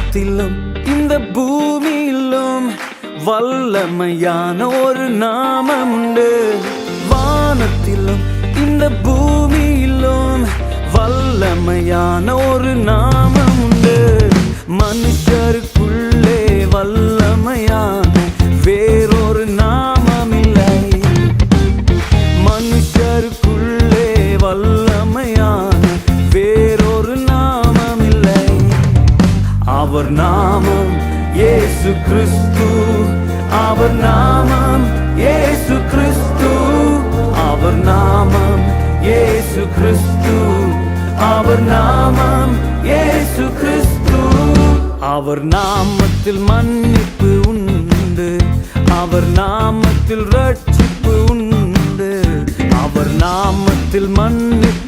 வானத்திலும் இந்த பூமியிலும் வல்லமையான ஒரு நாமம் உண்டு. வானத்திலும் இந்த பூமியிலும் வல்லமையான ஒரு நாமம் உண்டு. மனுஷருக்குள்ளே வல்லமையான வேறொரு நாமம் இல்லை. மனுஷருக்குள்ளே வல்லமையான வேறொரு நாமம் இல்லை. அவர் நாமம் இயேசு கிறிஸ்து. அவர் நாமம் இயேசு கிறிஸ்து. அவர் நாமம் இயேசு கிறிஸ்து. அவர் நாமம் இயேசு கிறிஸ்து. அவர் நாமத்தில் மன்னிப்பு உண்டு. அவர் நாமத்தில் ரட்சிப்பு உண்டு. அவர் நாமத்தில் மன்னிப்பு